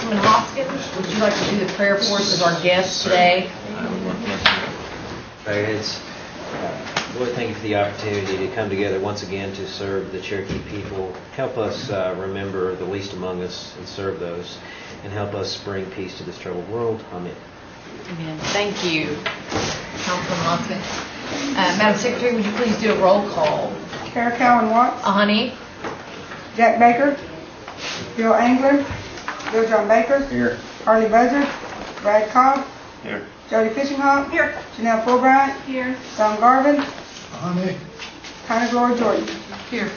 Councilman Hoskins, would you like to do the prayer for us as our guest today? Fairheads, Lord, thank you for the opportunity to come together once again to serve the Cherokee people. Help us remember the least among us and serve those, and help us bring peace to this troubled world. Amen. Amen. Thank you, Councilman Hoskins. Madam Secretary, would you please do a roll call? Cherokee and Watts. Honey? Jack Baker. Bill England. Bill John Baker. Here. Harley Buzzard. Brad Cobb. Here. Jody Fishinghawk. Here. Janelle Fulbright. Here. Don Garvin. Honey. Connie Gloria Jordan. Here.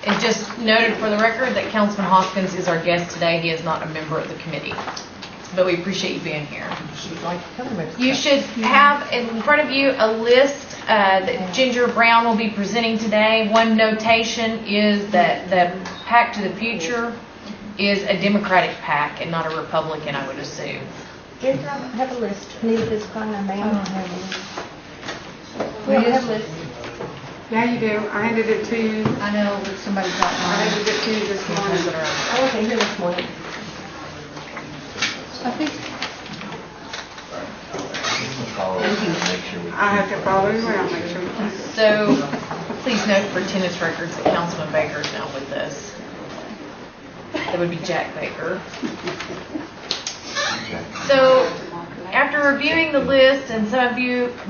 And just noted for the record that Councilman Hoskins is our guest today. He is not a member of the committee. But we appreciate you being here. You should have in front of you a list that Ginger Brown will be presenting today. One notation is that the PAC to the Future is a Democratic PAC and not a Republican, I would assume. Ginger, I have a list. Need this kind of man. I don't have We don't have a list. Yeah, you do. I handed it to you. I know that somebody's got I handed it to you this morning. I wasn't here this morning. I think Follow us and make sure we I have to follow you around, make sure. So, please note for attendance records that Councilman Baker is now with us. That would be Jack Baker. So, after reviewing the list, and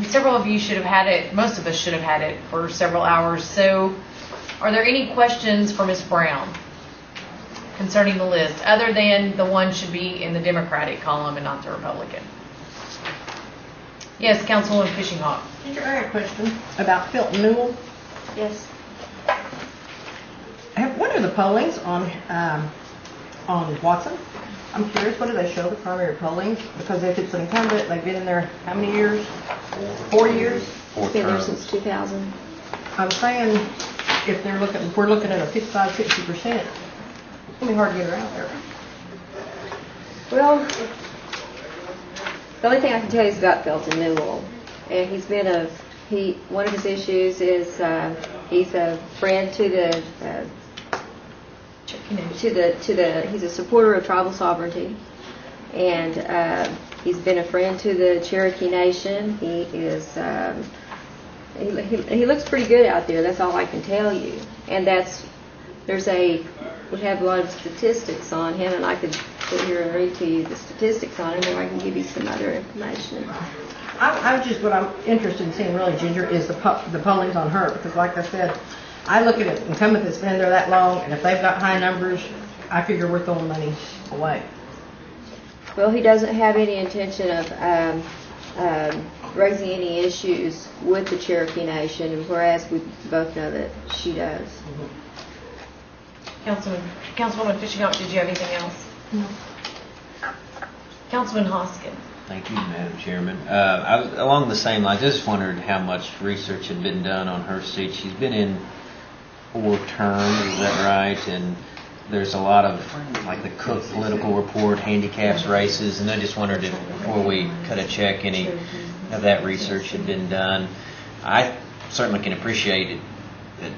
several of you should have had it, most of us should have had it for several hours. So, are there any questions for Ms. Brown concerning the list, other than the one should be in the Democratic column and not the Republican? Yes, Councilwoman Fishinghawk. Ginger, I have a question about Philton Newell. Yes. What are the pollings on Watson? I'm curious, what do they show, the primary pollings? Because if it's an incumbent, they've been in there how many years? 4 years? Been there since 2000. I'm saying if we're looking at a 55-60%, it's gonna be hard to get her out there. Well, the only thing I can tell you is about Felton Newell, and he's been one of his issues is he's a friend to the he's a supporter of tribal sovereignty, and he's been a friend to the Cherokee Nation. He is he looks pretty good out there. That's all I can tell you. And we have a lot of statistics on him, and I could sit here and read to you the statistics on him, or I can give you some other information. What I'm interested in seeing really, Ginger, is the pollings on her, because like I said, I look at an incumbent that's been there that long, and if they've got high numbers, I figure we're throwing money away. Well, he doesn't have any intention of raising any issues with the Cherokee Nation, whereas we both know that she does. Councilwoman Fishinghawk, did you have anything else? No. Councilman Hoskins. Thank you, Madam Chairman. Along the same lines, I just wondered how much research had been done on her seat. She's been in 4 terms, is that right? And there's a lot of, like the Cook political report, handicaps races, and I just wondered if, before we cut a check, any of that research had been done. I certainly can appreciate it that,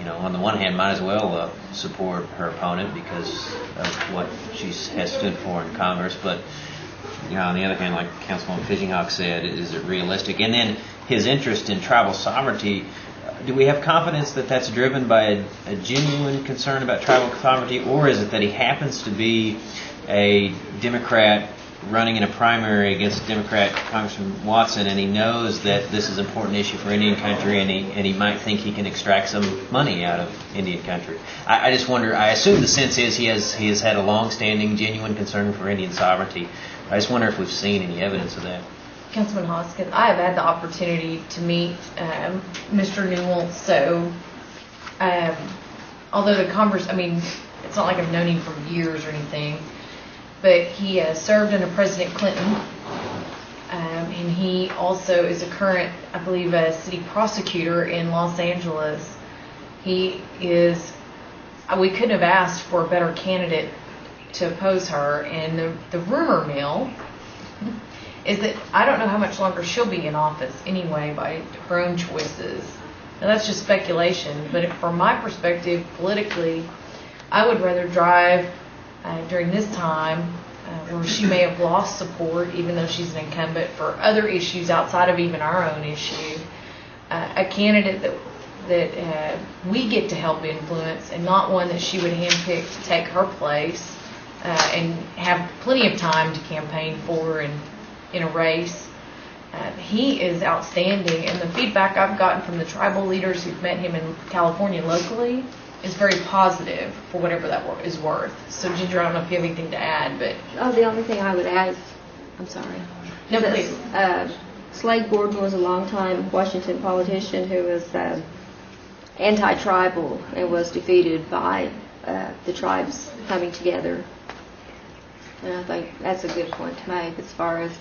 on the one hand, might as well support her opponent because of what she has stood for in Congress, but on the other hand, like Councilwoman Fishinghawk said, is it realistic? And then his interest in tribal sovereignty, do we have confidence that that's driven by a genuine concern about tribal sovereignty, or is it that he happens to be a Democrat running in a primary against Democrat Congressman Watson, and he knows that this is an important issue for Indian country, and he might think he can extract some money out of Indian country? I just wonder, I assume the sense is he has had a long-standing, genuine concern for Indian sovereignty. I just wonder if we've seen any evidence of that. Councilman Hoskins, I have had the opportunity to meet Mr. Newell, so although it's not like I've known him for years or anything, but he served under President Clinton, and he also is a current, I believe, a city prosecutor in Los Angeles. We couldn't have asked for a better candidate to oppose her, and the rumor mill is that I don't know how much longer she'll be in office anyway by her own choices. Now that's just speculation, but from my perspective, politically, I would rather drive during this time where she may have lost support, even though she's an incumbent, for other issues outside of even our own issue. A candidate that we get to help influence, and not one that she would handpick to take her place and have plenty of time to campaign for in a race. He is outstanding, and the feedback I've gotten from the tribal leaders who've met him in California locally is very positive for whatever that is worth. So Ginger, I don't know if you have anything to add, but... Oh, the only thing I would add is, I'm sorry. No, please. Slade Gordon was a longtime Washington politician who was anti-tribal and was defeated by the tribes coming together. And I think that's a good point to make as far as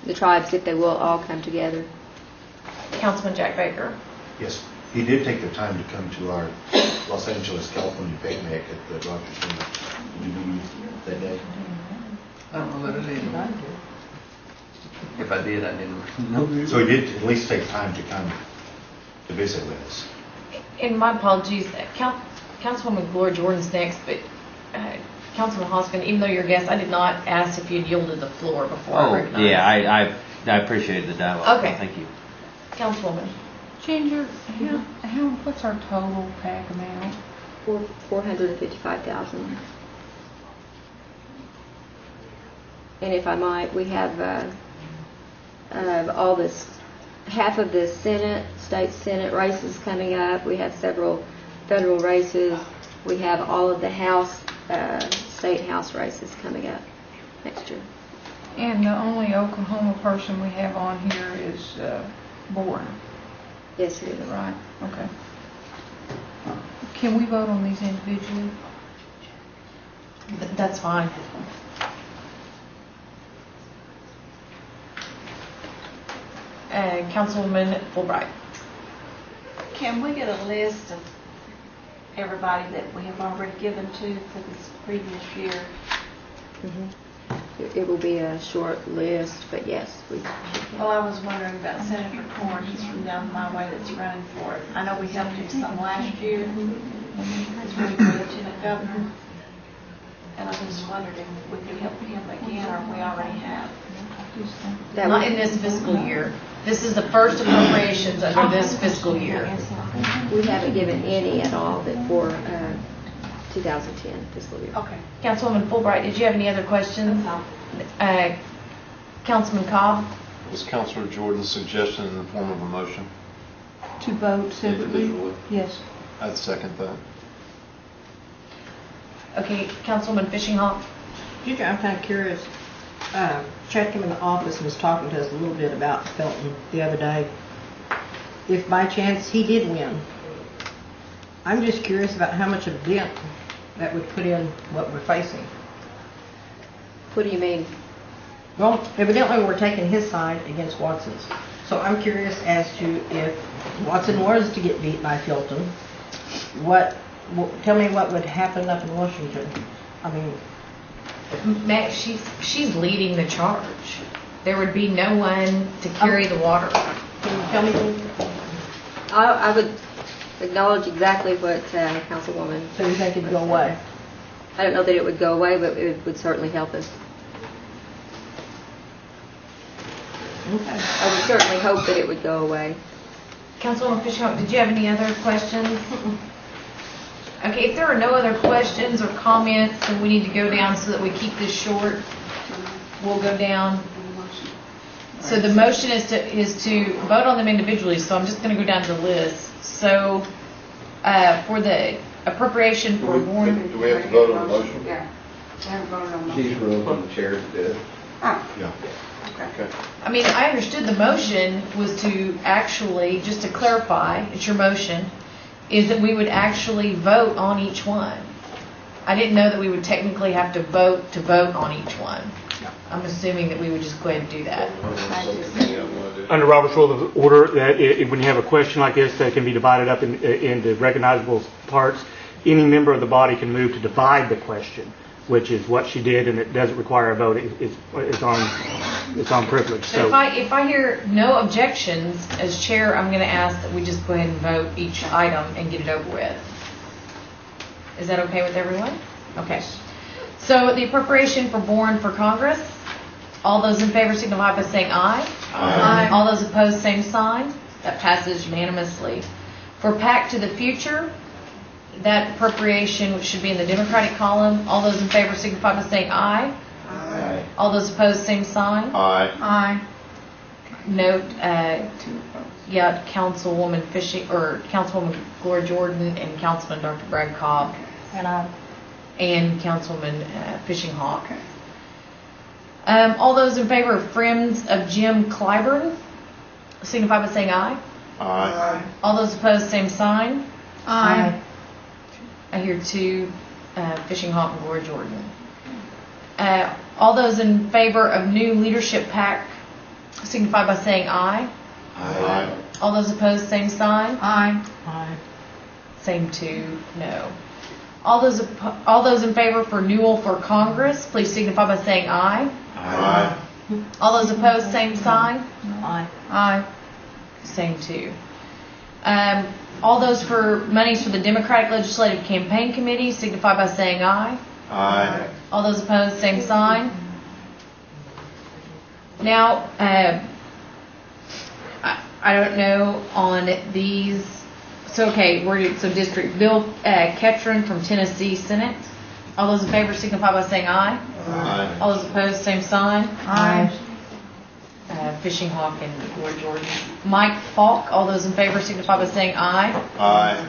the tribes, if they will all come together. Councilman Jack Baker. Yes, he did take the time to come to our Los Angeles, California picnic at the Rogers Center. Did you meet that day? I don't know that I did. If I did, I didn't know. So he did at least take time to come to visit with us. And my apologies, Councilwoman Gloria Jordan's next, but Councilman Hoskin, even though you're a guest, I did not ask if you'd yielded the floor before I Oh, recognized. yeah, I appreciate the dialogue. Okay. Thank you. Councilwoman. Ginger, what's our total PAC amount? 455,000. And if I might, we have all this, half of the state Senate races coming up. We have several federal races. We have all of the state House races coming up next year. And the only Oklahoma person we have on here is Boren, Yes, it is. right? Okay. Can we vote on these individually? That's fine. Councilwoman Fulbright. Can we get a list of everybody that we have already given to for this previous year? It will be a short list, but yes, we should. Well, I was wondering about Senator Corn. He's from down my way that's running for it. I know we helped him some last year. He's really good lieutenant governor. And I just wondered if we could help him again, or we already have. That Not would- in this fiscal year. This is the first appropriations under this fiscal year. We haven't given any at all for 2010 fiscal year. Okay. Councilwoman Fulbright, did you have any other questions? Councilman Cobb? Was Councilor Jordan's suggestion in the form of a motion? To vote separately? Individually? Yes. I'd second that. Okay, Councilwoman Fishinghawk? Ginger, I'm kind of curious. Chad came in the office and was talking to us a little bit about Felton the other day. If by chance he did win, I'm just curious about how much of a dent that would put in what we're facing. What do you mean? Well, evidently we're taking his side against Watson's. So I'm curious as to if Watson was to get beat by Felton, tell me what would happen up in Washington. I mean, Matt, she's leading the charge. There would be no one to carry the water. can you tell me? I would acknowledge exactly what Councilwoman. So you think it'd go away? I don't know that it would go away, but it would certainly help us. Okay. I would certainly hope that it would go away. Councilwoman Fishinghawk, did you have any other questions? Okay, if there are no other questions or comments, then we need to go down so that we keep this short. We'll go down. So the motion is to vote on them individually, so I'm just going to go down the list. So for the appropriation for Warren. Do we have to vote on the motion? Yeah. I haven't voted on He's ruled from the chair to do it. Yeah. Okay. I mean, I understood the motion was to actually, just to clarify, it's your motion, is that we would actually vote on each one. I didn't know that we would technically have to vote on each one. I'm assuming that we would just go ahead and do that. Under Robert's Rule of Order, that when you have a question like this that can be divided up into recognizable parts, any member of the body can move to divide the question, which is what she did, and it doesn't require a vote. It's on privilege. So if I hear no objections, as chair, I'm going to ask that we just go ahead and vote each item and get it over with. Is that okay with everyone? Okay. So the appropriation for Bourne for Congress, all those in favor signify by saying aye. Aye. All those opposed, same sign. That passes unanimously. For PAC to the Future, that appropriation, which should be in the Democratic column, all those in favor signify by saying aye. Aye. All those opposed, same sign. Aye. Aye. Note, yeah, Councilwoman Fishing, or Councilwoman Gloria Jordan and Councilman Dr. Brad Cobb and Councilman Fishing Hawk. All those in favor of Friends of Jim Clyburn signify by saying aye. Aye. All those opposed, same sign. Aye. I hear two, Fishing Hawk and Gloria Jordan. All those in favor of New Leadership PAC signify by saying aye. Aye. All those opposed, same sign. Aye. Same two, no. All those in favor for Newell for Congress, please signify by saying aye. Aye. All those opposed, same sign. Aye. Same two. All those for monies for the Democratic Legislative Campaign Committee signify by saying aye. Aye. All those opposed, same sign. Now, I don't know on these. So okay, so District Bill Ketron from Tennessee Senate. All those in favor signify by saying aye. Aye. All those opposed, same sign. Aye. Fishing Hawk and Gloria Jordan. Mike Falk. All those in favor signify by saying aye. Aye.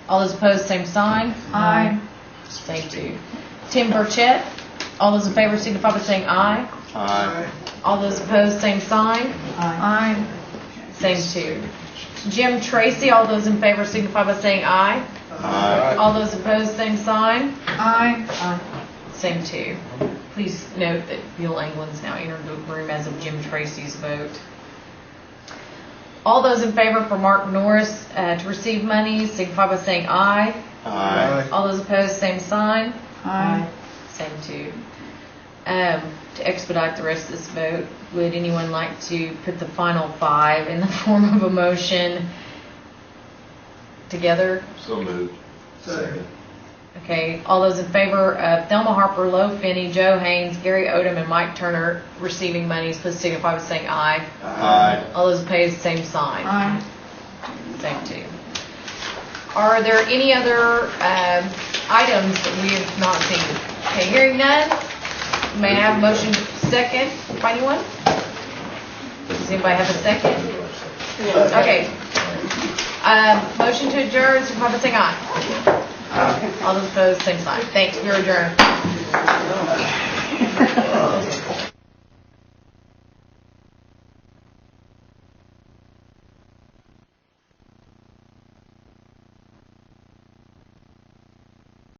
All those opposed, same sign. Aye. Same two. Tim Burchett. All those in favor signify by saying aye. Aye. All those opposed, same sign. Aye. Same two. Jim Tracy. All those in favor signify by saying aye. Aye. All those opposed, same sign. Aye. Same two. Please note that Bill England's now entered the room as of Jim Tracy's vote. All those in favor for Mark Norris to receive money signify by saying aye. Aye. All those opposed, same sign. Aye. Same two. To expedite the rest of this vote, would anyone like to put the final five in the form of a motion together? So moved. Second. Okay, all those in favor of Thelma Harper, Lo Finney, Joe Haynes, Gary Odom, and Mike Turner receiving monies, please signify by saying aye. Aye. All those opposed, same sign. Aye. Same two. Are there any other items that we have not seen? Okay, hearing none, may I have a motion second by anyone? Does anybody have a second? Okay. Motion to adjourn, signify by saying aye. All those opposed, same sign. Thanks, you're adjourned.